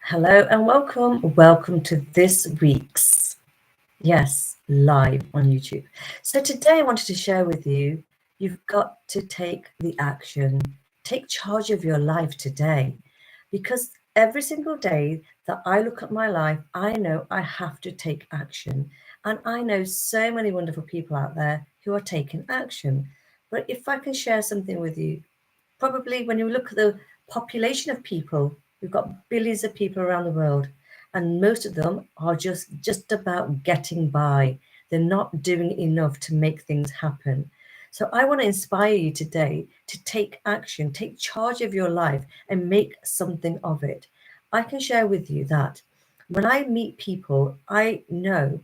Hello and welcome. Welcome to this week's, live on YouTube. So today I wanted to share with you, you've got to take the action, take charge of your life today, because every single day that I look at my life, I know I have to take action. And I know so many wonderful people out there who are taking action. But if I can share something with you, probably when you look at the population of people, we've got billions of people around the world, and most of them are just about getting by. They're not doing enough to make things happen. So I want to inspire you today to take action, take charge of your life and make something of it. I can share with you that when I meet people, I know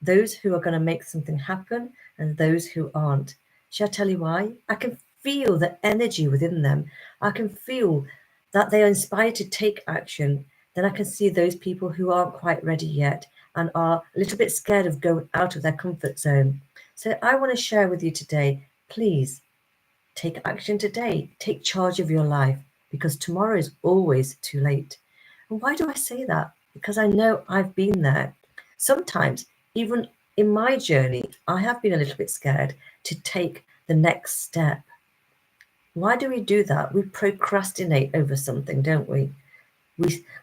those who are going to make something happen and those who aren't. Shall I tell you why? I can feel the energy within them. I can feel that they are inspired to take action. Then I can see those people who aren't quite ready yet and are a little bit scared of going out of their comfort zone. So I want to share with you today, please take action today. Take charge of your life, because tomorrow is always too late. And why do I say that? Because I know I've been there. Sometimes, even in my journey, I have been a little bit scared to take the next step. Why do we do that? We procrastinate over something, don't we?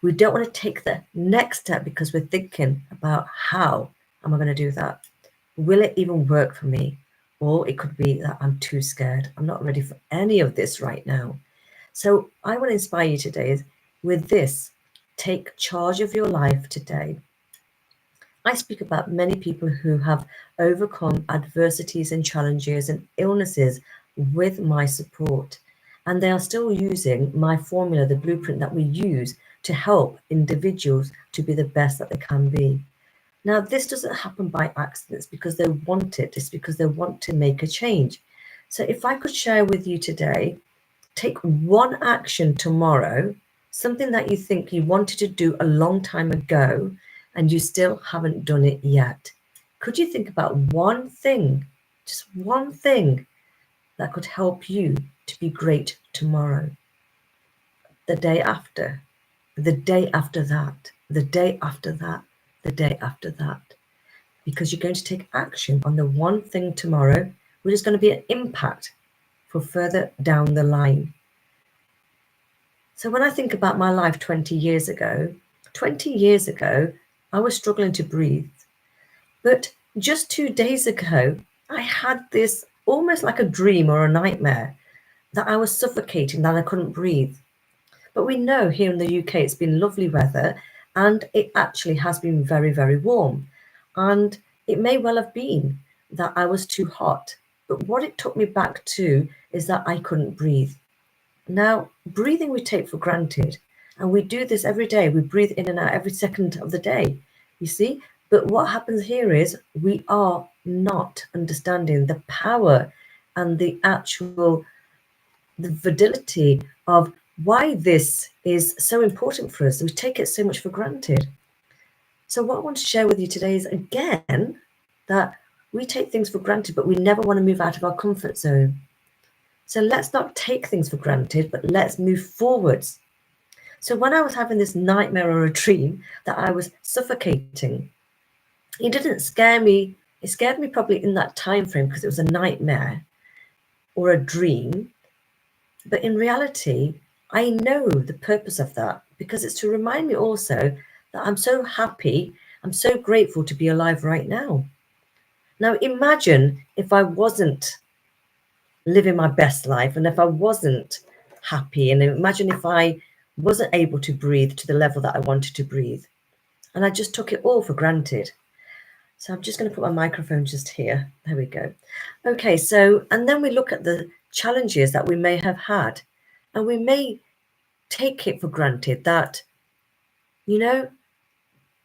We don't want to take the next step because we're thinking about how am I going to do that? Will it even work for me? Or it could be that I'm too scared. I'm not ready for any of this right now. So I want to inspire you today with this. Take charge of your life today. I speak about many people who have overcome adversities and challenges and illnesses with my support. And they are still using my formula, the blueprint that we use to help individuals to be the best that they can be. Now, this doesn't happen by accident. It's because they want it. It's because they want to make a change. So if I could share with you today, take one action tomorrow, something that you think you wanted to do a long time ago and you still haven't done it yet. Could you think about one thing, just one thing that could help you to be great tomorrow, the day after, the day after that, the day after that, the day after that? Because you're going to take action on the one thing tomorrow, which is going to be an impact for further down the line. So when I think about my life 20 years ago, I was struggling to breathe. But just 2 days ago, I had this almost like a dream or a nightmare that I was suffocating, that I couldn't breathe. But we know here in the UK, it's been lovely weather and it actually has been very, very warm. And it may well have been that I was too hot. But what it took me back to is that I couldn't breathe. Now, breathing we take for granted, and we do this every day. We breathe in and out every second of the day, you see? But what happens here is we are not understanding the power and the actual the validity of why this is so important for us. We take it so much for granted. So what I want to share with you today is, again, that we take things for granted, but we never want to move out of our comfort zone. So let's not take things for granted, but let's move forwards. So when I was having this nightmare or a dream that I was suffocating, it didn't scare me. It scared me probably in that time frame because it was a nightmare or a dream. But in reality, I know the purpose of that, because it's to remind me also that I'm so happy, I'm so grateful to be alive right now. Now imagine if I wasn't living my best life and if I wasn't happy, and imagine if I wasn't able to breathe to the level that I wanted to breathe, and I just took it all for granted. So I'm just going to put my microphone just here. There we go. Okay, so, and then we look at the challenges that we may have had, and we may take it for granted that, that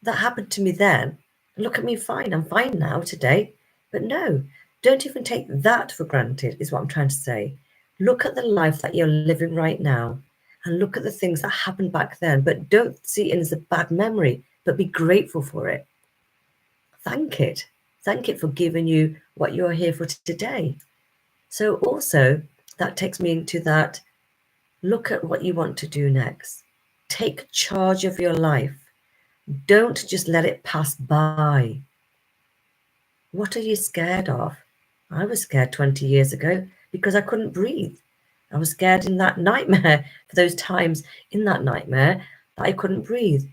happened to me then. Look at me, fine. I'm fine now today. But no, don't even take that for granted, is what I'm trying to say. Look at the life that you're living right now and look at the things that happened back then, but don't see it as a bad memory, but be grateful for it. Thank it. Thank it for giving you what you're here for today. So also that takes me into that, look at what you want to do next. Take charge of your life. Don't just let it pass by. What are you scared of? I was scared 20 years ago because I couldn't breathe. I was scared in that nightmare, for those times in that nightmare that I couldn't breathe.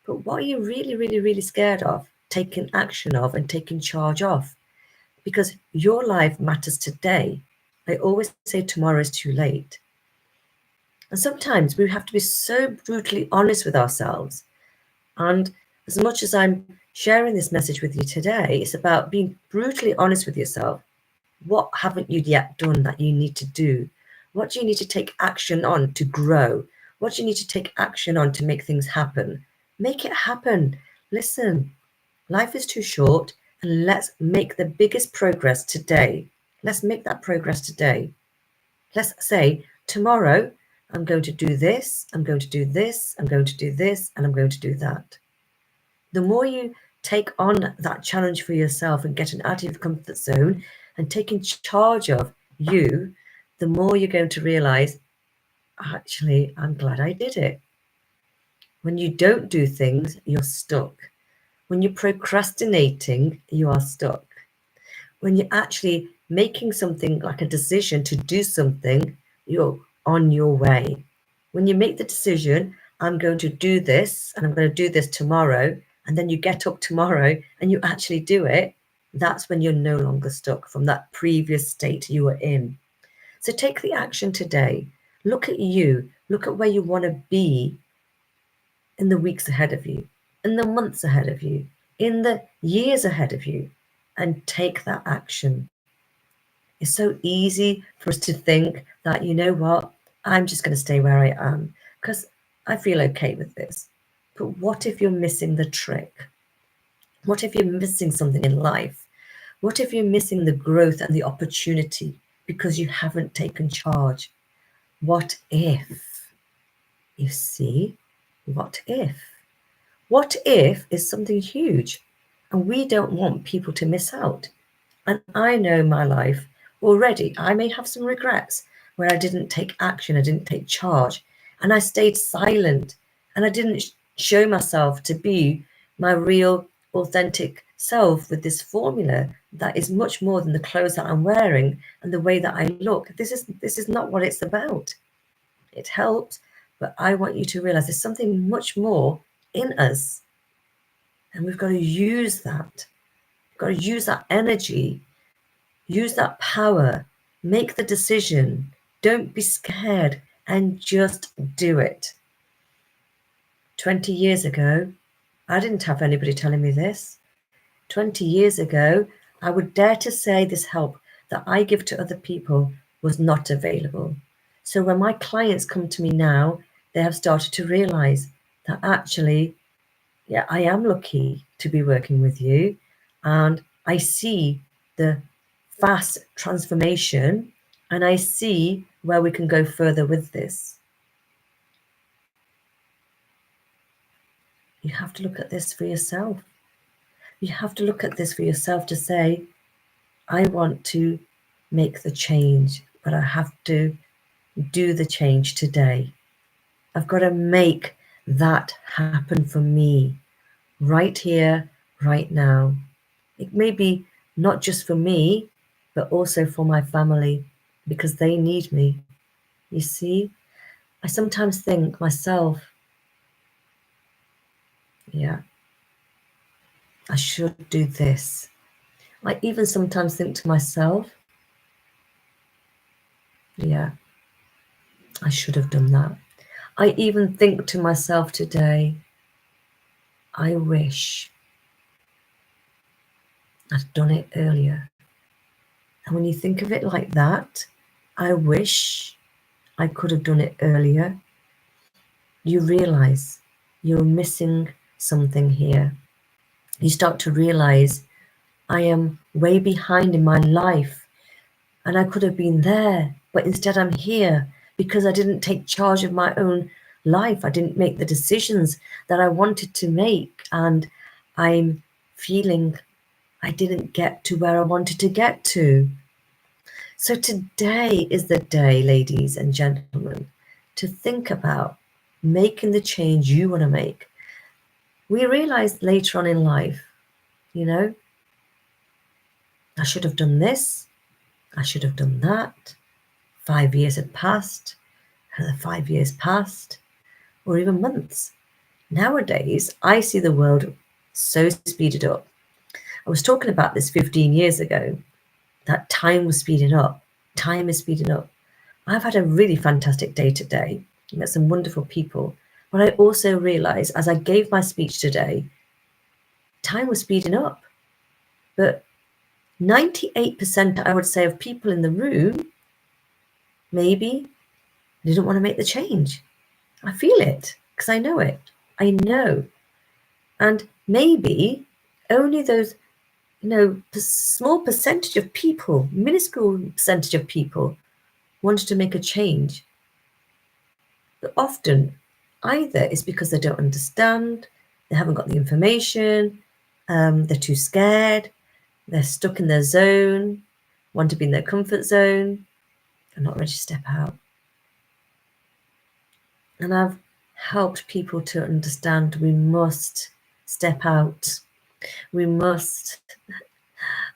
But what are you really, really, really scared of? Taking action of and taking charge of? Because your life matters today. I always say tomorrow is too late. And sometimes we have to be so brutally honest with ourselves. And as much as I'm sharing this message with you today, it's about being brutally honest with yourself. What haven't you yet done that you need to do? What do you need to take action on to grow? What do you need to take action on to make things happen? Make it happen. Listen, life is too short, and let's make the biggest progress today. Let's make that progress today. Let's say, tomorrow, I'm going to do this, I'm going to do this, I'm going to do this, and I'm going to do that. The more you take on that challenge for yourself and getting out of your comfort zone and taking charge of you, the more you're going to realize, actually, I'm glad I did it. When you don't do things, you're stuck. When you're procrastinating, you are stuck. When you're actually making something like a decision to do something, you're on your way. When you make the decision, I'm going to do this and I'm going to do this tomorrow, and then you get up tomorrow and you actually do it, that's when you're no longer stuck from that previous state you were in. So take the action today. Look at you. Look at where you want to be in the weeks ahead of you, in the months ahead of you, in the years ahead of you, and take that action. It's so easy for us to think that, you know what, I'm just going to stay where I am because I feel okay with this. But what if you're missing the trick? What if you're missing something in life? What if you're missing the growth and the opportunity because you haven't taken charge? What if? You see, what if? What if is something huge, and we don't want people to miss out. And I know my life already. I may have some regrets where I didn't take action, I didn't take charge, and I stayed silent, and I didn't show myself to be my real, authentic self with this formula that is much more than the clothes that I'm wearing and the way that I look. This is not what it's about. It helps, but I want you to realize there's something much more in us, and we've got to use that. We've got to use that energy. Use that power. Make the decision. Don't be scared and just do it. 20 years ago, I didn't have anybody telling me this. 20 years ago, I would dare to say this help that I give to other people was not available. So when my clients come to me now, they have started to realize that actually, yeah, I am lucky to be working with you. And I see the fast transformation, and I see where we can go further with this. You have to look at this for yourself. You have to look at this for yourself to say, I want to make the change, but I have to do the change today. I've got to make that happen for me right here, right now. It may be not just for me, but also for my family, because they need me. You see, I sometimes think myself, yeah, I should do this. I even sometimes think to myself, yeah, I should have done that. I even think to myself today, I wish I'd done it earlier. And when you think of it like that, I wish I could have done it earlier, you realize you're missing something here. You start to realize I am way behind in my life and I could have been there, but instead I'm here because I didn't take charge of my own life. I didn't make the decisions that I wanted to make, and I'm feeling I didn't get to where I wanted to get to. So today is the day, ladies and gentlemen, to think about making the change you want to make. We realize later on in life, you know, I should have done this, I should have done that. 5 years had passed, another 5 years passed, or even months. Nowadays, I see the world so speeded up. I was talking about this 15 years ago, that time was speeding up. Time is speeding up. I've had a really fantastic day today. I met some wonderful people. But I also realized as I gave my speech today, time was speeding up. But 98%, I would say, of people in the room maybe didn't want to make the change. I feel it because I know it. I know. And maybe only those, small percentage of people, minuscule percentage of people wanted to make a change. But often, either it's because they don't understand, they haven't got the information, they're too scared, they're stuck in their zone, want to be in their comfort zone, and not ready to step out. And I've helped people to understand we must step out. We must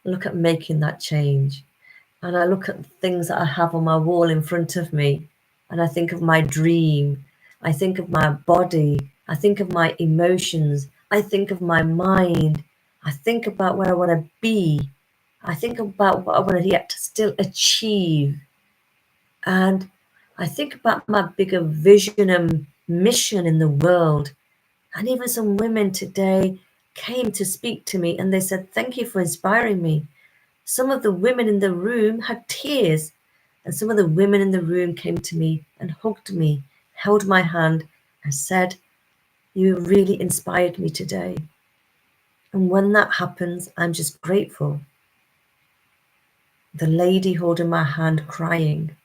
look at making that change. And I look at things that I have on my wall in front of me, and I think of my dream. I think of my body. I think of my emotions. I think of my mind. I think about where I want to be. I think about what I want to yet still achieve. And I think about my bigger vision and mission in the world. And even some women today came to speak to me and they said, "Thank you for inspiring me." Some of the women in the room had tears, and some of the women in the room came to me and hugged me, held my hand, and said, "You really inspired me today." And when that happens, I'm just grateful. The lady holding my hand crying.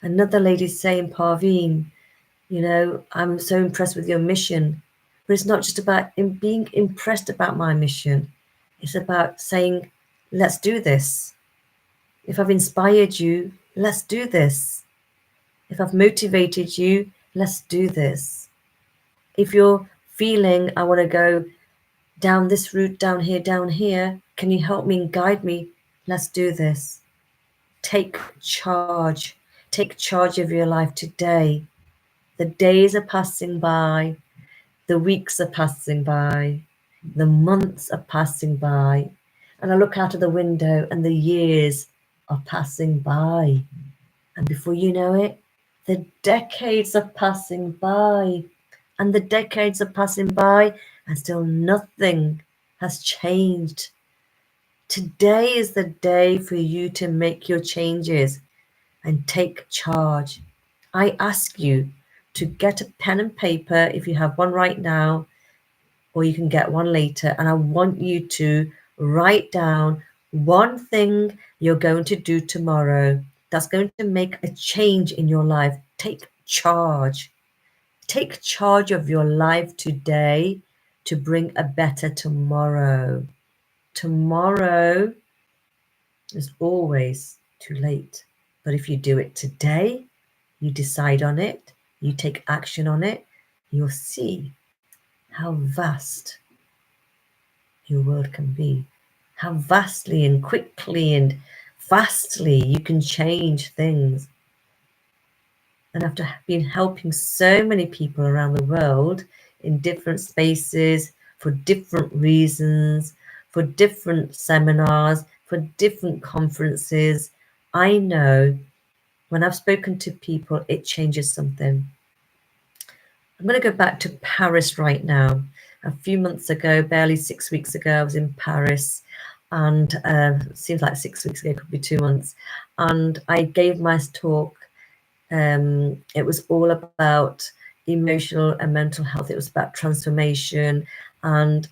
Another lady saying, "Parveen, I'm so impressed with your mission." But it's not just about being impressed about my mission. It's about saying, "Let's do this. If I've inspired you, let's do this. If I've motivated you, let's do this. If you're feeling I want to go down this route, down here, can you help me and guide me? Let's do this." Take charge. Take charge of your life today. The days are passing by. The weeks are passing by. The months are passing by. And I look out of the window and the years are passing by. And before you know it, the decades are passing by. And the decades are passing by and still nothing has changed. Today is the day for you to make your changes and take charge. I ask you to get a pen and paper if you have one right now, or you can get one later. And I want you to write down one thing you're going to do tomorrow that's going to make a change in your life. Take charge. Take charge of your life today to bring a better tomorrow. Tomorrow is always too late. But if you do it today, you decide on it, you take action on it, you'll see how vast your world can be, how vastly and quickly and fastly you can change things. And after being helping so many people around the world in different spaces, for different reasons, for different seminars, for different conferences, I know when I've spoken to people, it changes something. I'm going to go back to Paris right now. A few months ago, barely 6 weeks ago, I was in Paris, and it seems like 6 weeks ago, could be 2 months. And I gave my talk. It was all about emotional and mental health. It was about transformation. And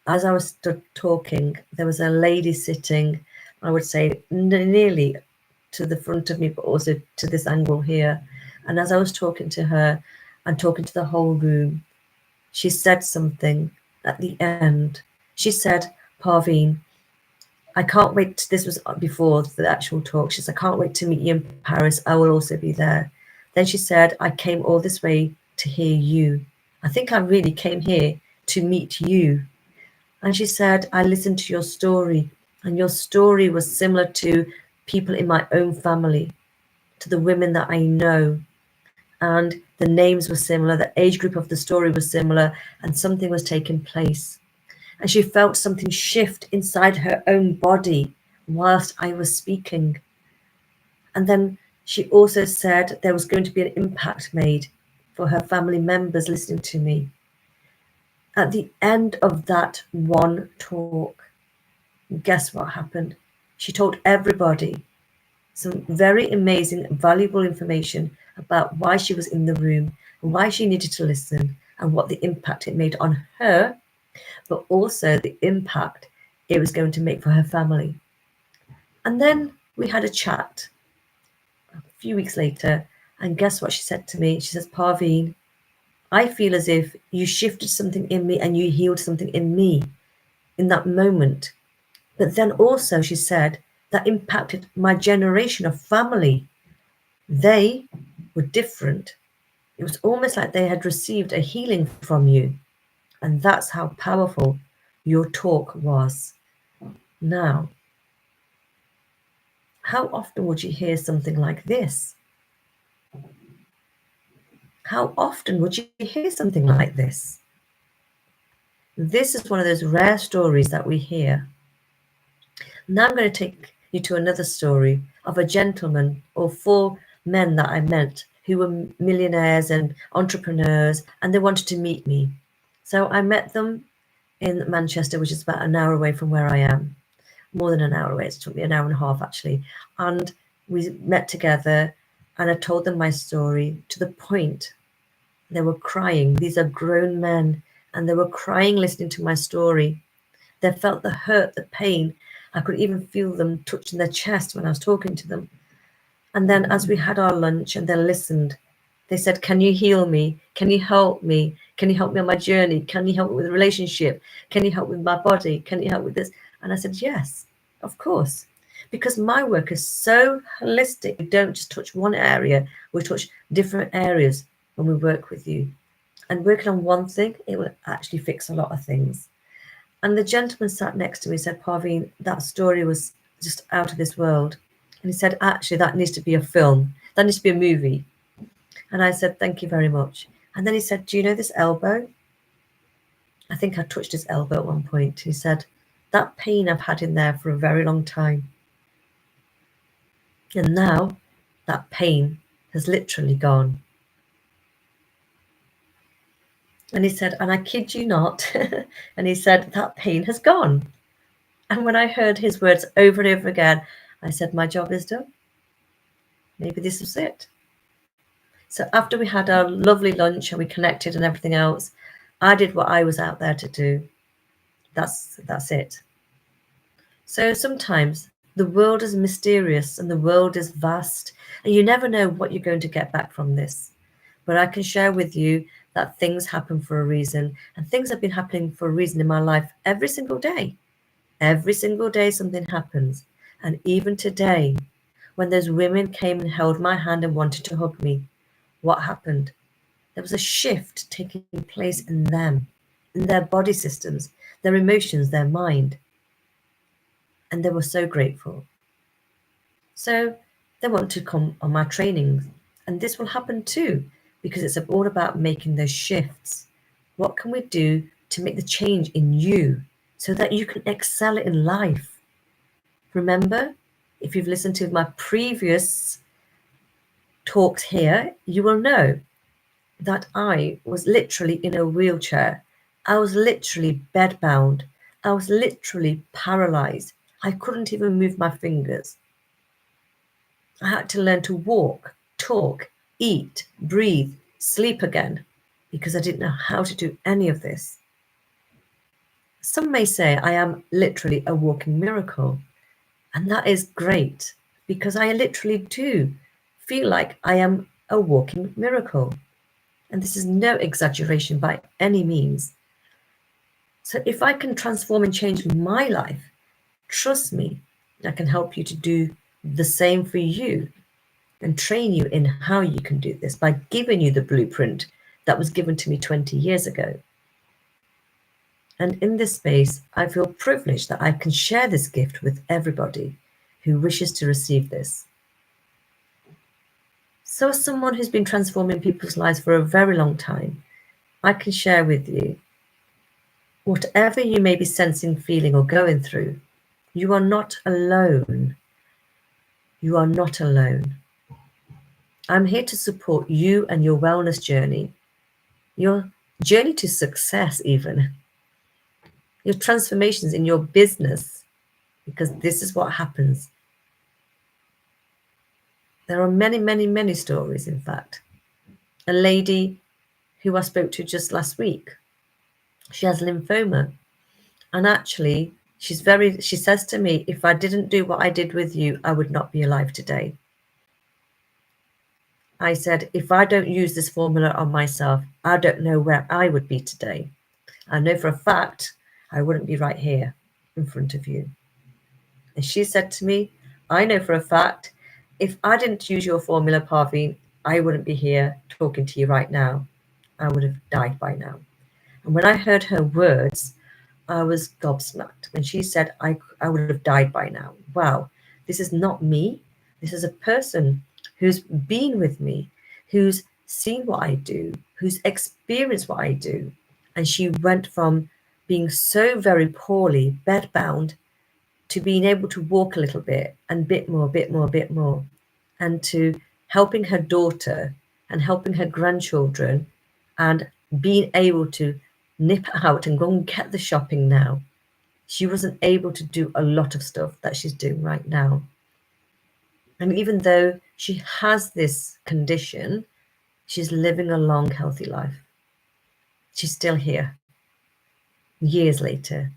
as I was talking, there was a lady sitting, I would say nearly to the front of me, but also to this angle here. And as I was talking to her and talking to the whole room, she said something at the end. She said, "Parveen, I can't wait." This was before the actual talk. She said, "I can't wait to meet you in Paris. I will also be there." Then she said, "I came all this way to hear you. I think I really came here to meet you. And she said, I listened to your story, and your story was similar to people in my own family, to the women that I know. And the names were similar, the age group of the story was similar, and something was taking place. And she felt something shift inside her own body whilst I was speaking. And then she also said there was going to be an impact made for her family members listening to me. At the end of that one talk, guess what happened? She told everybody some very amazing, valuable information about why she was in the room, and why she needed to listen, and what the impact it made on her, but also the impact it was going to make for her family. And then we had a chat a few weeks later, and guess what she said to me? She says, Parveen, I feel as if you shifted something in me and you healed something in me in that moment. But then also, she said, that impacted my generation of family. They were different. It was almost like they had received a healing from you. And that's how powerful your talk was. Now, how often would you hear something like this? How often would you hear something like this? This is one of those rare stories that we hear. Now I'm going to take you to another story of a gentleman or 4 men that I met who were millionaires and entrepreneurs, and they wanted to meet me. So I met them in Manchester, which is about an hour away from where I am. More than an hour away. It took me an hour and a half, actually. And we met together, and I told them my story to the point they were crying. These are grown men, and they were crying listening to my story. They felt the hurt, the pain. I could even feel them touching their chest when I was talking to them. And then as we had our lunch and they listened, they said, can you heal me? Can you help me? Can you help me on my journey? Can you help me with a relationship? Can you help with my body? Can you help with this? And I said, yes, of course. Because my work is so holistic. We don't just touch one area, we touch different areas when we work with you. And working on one thing, it will actually fix a lot of things. And the gentleman sat next to me and said, Parveen, that story was just out of this world. And he said, actually, that needs to be a film. That needs to be a movie. And I said, thank you very much. And then he said, do you know this elbow? I think I touched his elbow at one point. He said, that pain I've had in there for a very long time. And now that pain has literally gone. And he said, and I kid you not, and he said, that pain has gone. And when I heard his words over and over again, I said, my job is done. Maybe this was it. So after we had our lovely lunch and we connected and everything else, I did what I was out there to do. That's it. So sometimes the world is mysterious and the world is vast, and you never know what you're going to get back from this. But I can share with you that things happen for a reason, and things have been happening for a reason in my life every single day. Every single day something happens. And even today, when those women came and held my hand and wanted to hug me, what happened? There was a shift taking place in them, in their body systems, their emotions, their mind. And they were so grateful. So they want to come on my trainings. And this will happen too, because it's all about making those shifts. What can we do to make the change in you so that you can excel in life? Remember, if you've listened to my previous talks here, you will know that I was literally in a wheelchair. I was literally bedbound. I was literally paralyzed. I couldn't even move my fingers. I had to learn to walk, talk, eat, breathe, sleep again, because I didn't know how to do any of this. Some may say I am literally a walking miracle, and that is great, because I literally do feel like I am a walking miracle. And this is no exaggeration by any means. So if I can transform and change my life, trust me, I can help you to do the same for you and train you in how you can do this by giving you the blueprint that was given to me 20 years ago. And in this space, I feel privileged that I can share this gift with everybody who wishes to receive this. So as someone who's been transforming people's lives for a very long time, I can share with you whatever you may be sensing, feeling, or going through, you are not alone. You are not alone. I'm here to support you and your wellness journey, your journey to success even, your transformations in your business, because this is what happens. There are many, many, many stories, in fact. A lady who I spoke to just last week, she has lymphoma. And actually, she says to me, if I didn't do what I did with you, I would not be alive today. I said, if I don't use this formula on myself, I don't know where I would be today. I know for a fact I wouldn't be right here in front of you. And she said to me, I know for a fact, if I didn't use your formula, Parveen, I wouldn't be here talking to you right now. I would have died by now. And when I heard her words, I was gobsmacked. When she said, I would have died by now. Wow, this is not me. This is a person who's been with me, who's seen what I do, who's experienced what I do. And she went from being so very poorly, bedbound, to being able to walk a little bit and bit more, and to helping her daughter and helping her grandchildren and being able to nip out and go and get the shopping now. She wasn't able to do a lot of stuff that she's doing right now. And even though she has this condition, she's living a long, healthy life. She's still here, years later,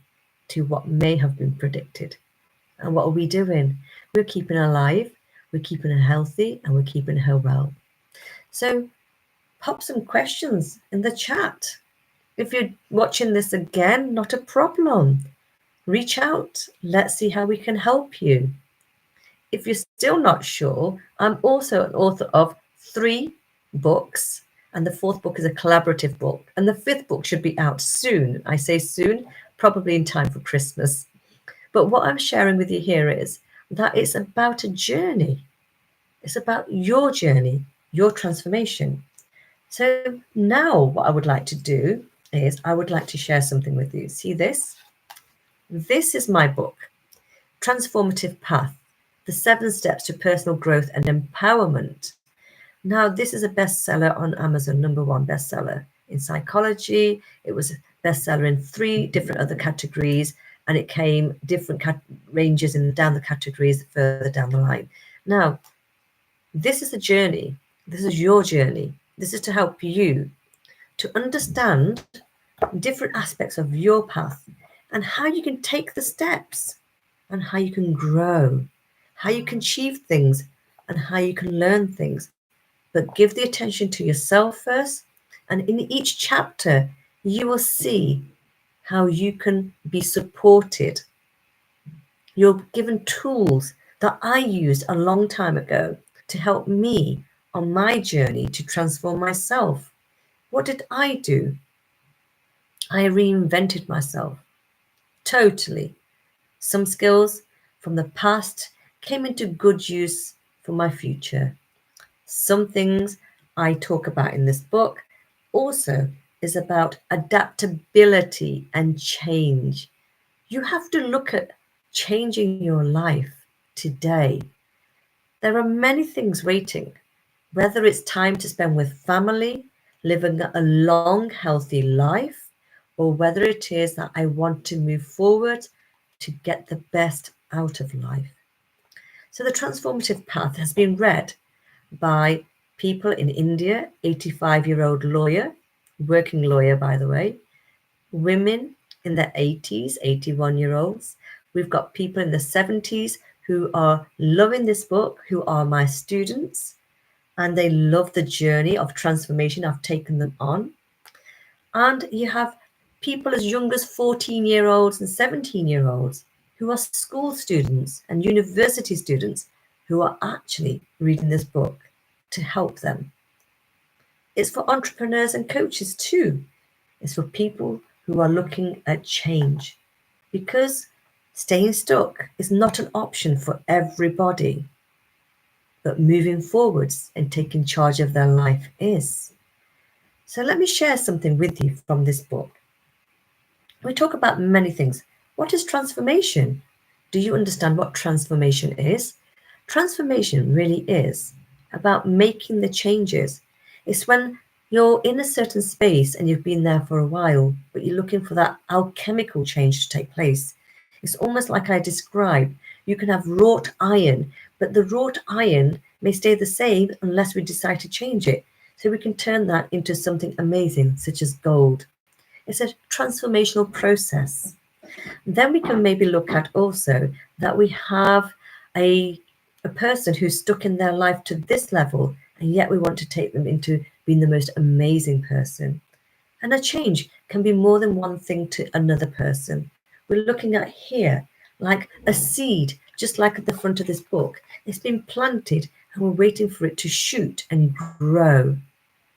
to what may have been predicted. And what are we doing? We're keeping her alive, we're keeping her healthy, and we're keeping her well. So pop some questions in the chat. If you're watching this again, not a problem. Reach out. Let's see how we can help you. If you're still not sure, I'm also an author of 3 books, and the 4th book is a collaborative book, and the 5th book should be out soon. I say soon, probably in time for Christmas. But what I'm sharing with you here is that it's about a journey. It's about your journey, your transformation. So now what I would like to do is I would like to share something with you. See this? This is my book, Transformative Path, The 7 Steps to Personal Growth and Empowerment. Now, this is a bestseller on Amazon, #1 bestseller in psychology. It was a bestseller in 3 different other categories, and it came different ranges down the categories further down the line. Now, this is a journey. This is your journey. This is to help you to understand different aspects of your path and how you can take the steps and how you can grow, how you can achieve things and how you can learn things. But give the attention to yourself first. And in each chapter, you will see how you can be supported. You're given tools that I used a long time ago to help me on my journey to transform myself. What did I do? I reinvented myself totally. Some skills from the past came into good use for my future. Some things I talk about in this book also is about adaptability and change. You have to look at changing your life today. There are many things waiting, whether it's time to spend with family, living a long, healthy life, or whether it is that I want to move forward to get the best out of life. So the transformative path has been read by people in India, 85-year-old lawyer, working lawyer, by the way, women in their 80s, 81-year-olds. We've got people in the 70s who are loving this book, who are my students, and they love the journey of transformation I've taken them on. And you have people as young as 14-year-olds and 17-year-olds who are school students and university students who are actually reading this book to help them. It's for entrepreneurs and coaches too. It's for people who are looking at change, because staying stuck is not an option for everybody, but moving forwards and taking charge of their life is. So let me share something with you from this book. We talk about many things. What is transformation? Do you understand what transformation is? Transformation really is about making the changes. It's when you're in a certain space and you've been there for a while, but you're looking for that alchemical change to take place. It's almost like I described. You can have wrought iron, but the wrought iron may stay the same unless we decide to change it. So we can turn that into something amazing, such as gold. It's a transformational process. Then we can maybe look at also that we have a person who's stuck in their life to this level, and yet we want to take them into being the most amazing person. And a change can be more than one thing to another person. We're looking at here like a seed, just like at the front of this book. It's been planted and we're waiting for it to shoot and grow.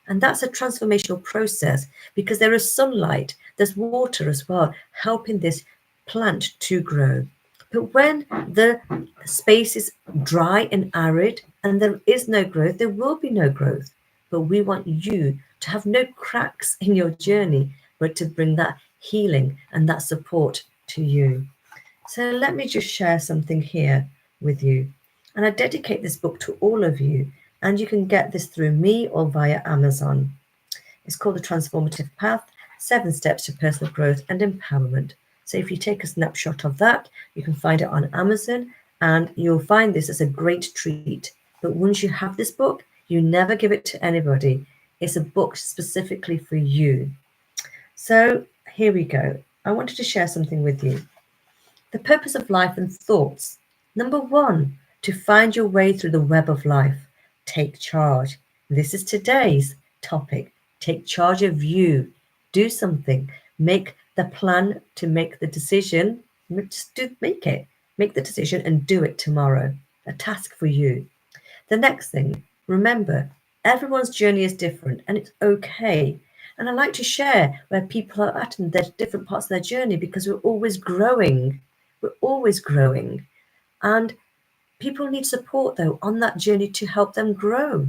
And that's a transformational process, because there is sunlight, there's water as well, helping this plant to grow. But when the space is dry and arid and there is no growth, there will be no growth. But we want you to have no cracks in your journey, but to bring that healing and that support to you. So let me just share something here with you. And I dedicate this book to all of you, and you can get this through me or via Amazon. It's called The Transformative Path, 7 Steps to Personal Growth and Empowerment. So if you take a snapshot of that, you can find it on Amazon, and you'll find this as a great treat. But once you have this book, you never give it to anybody. It's a book specifically for you. So here we go. I wanted to share something with you. The purpose of life and thoughts. Number 1, to find your way through the web of life. Take charge. This is today's topic. Take charge of you. Do something. Make the plan to make the decision. Just make it. Make the decision and do it tomorrow. A task for you. The next thing, remember, everyone's journey is different and it's okay. And I like to share where people are at in their different parts of their journey, because we're always growing. We're always growing. And people need support, though, on that journey to help them grow.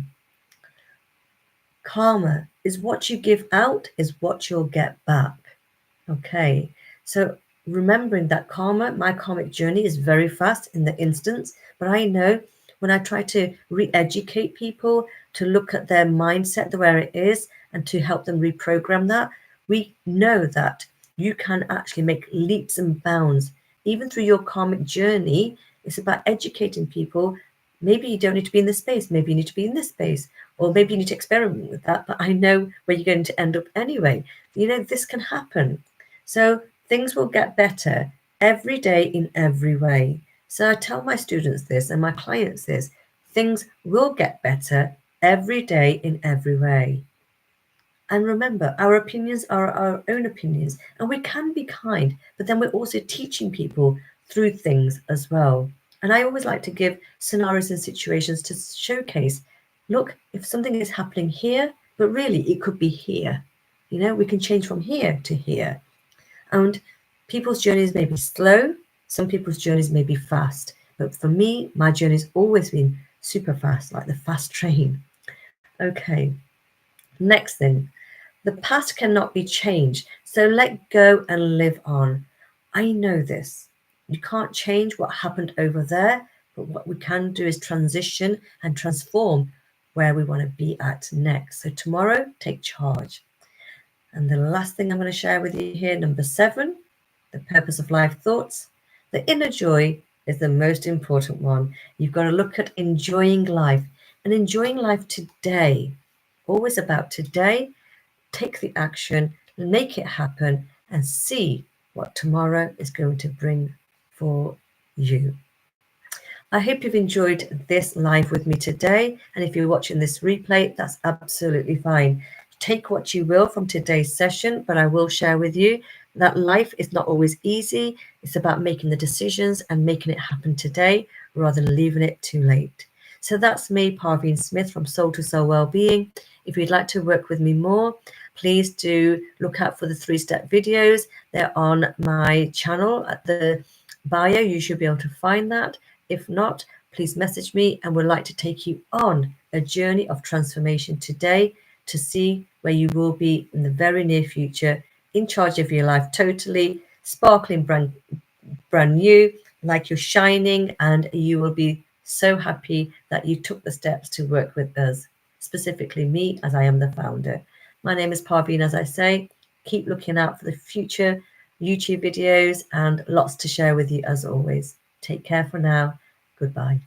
Karma is what you give out is what you'll get back. Okay, so remembering that karma, my karmic journey is very fast in the instance, but I know when I try to re-educate people to look at their mindset, where it is, and to help them reprogram that, we know that you can actually make leaps and bounds. Even through your karmic journey, it's about educating people. Maybe you don't need to be in this space. Maybe you need to be in this space. Or maybe you need to experiment with that. But I know where you're going to end up anyway. You know, this can happen. So things will get better every day in every way. So I tell my students this and my clients this. Things will get better every day in every way. And remember, our opinions are our own opinions, and we can be kind, but then we're also teaching people through things as well. And I always like to give scenarios and situations to showcase, look, if something is happening here, but really it could be here. You know, we can change from here to here. And people's journeys may be slow, some people's journeys may be fast. But for me, my journey's always been super fast, like the fast train. Okay, next thing. The past cannot be changed, so let go and live on. I know this. You can't change what happened over there, but what we can do is transition and transform where we want to be at next. So tomorrow, take charge. And the last thing I'm going to share with you here, number 7, the purpose of life thoughts. The inner joy is the most important one. You've got to look at enjoying life and enjoying life today. Always about today. Take the action, make it happen, and see what tomorrow is going to bring for you. I hope you've enjoyed this live with me today. And if you're watching this replay, that's absolutely fine. Take what you will from today's session, but I will share with you that life is not always easy. It's about making the decisions and making it happen today rather than leaving it too late. So that's me, Parveen Smith from Soul to Soul Wellbeing. If you'd like to work with me more, please do look out for the 3-step videos. They're on my channel at the bio. You should be able to find that. If not, please message me, and we'd like to take you on a journey of transformation today to see where you will be in the very near future, in charge of your life, totally sparkling, brand new, like you're shining, and you will be so happy that you took the steps to work with us, specifically me, as I am the founder. My name is Parveen, as I say. Keep looking out for the future YouTube videos and lots to share with you as always. Take care for now. Goodbye.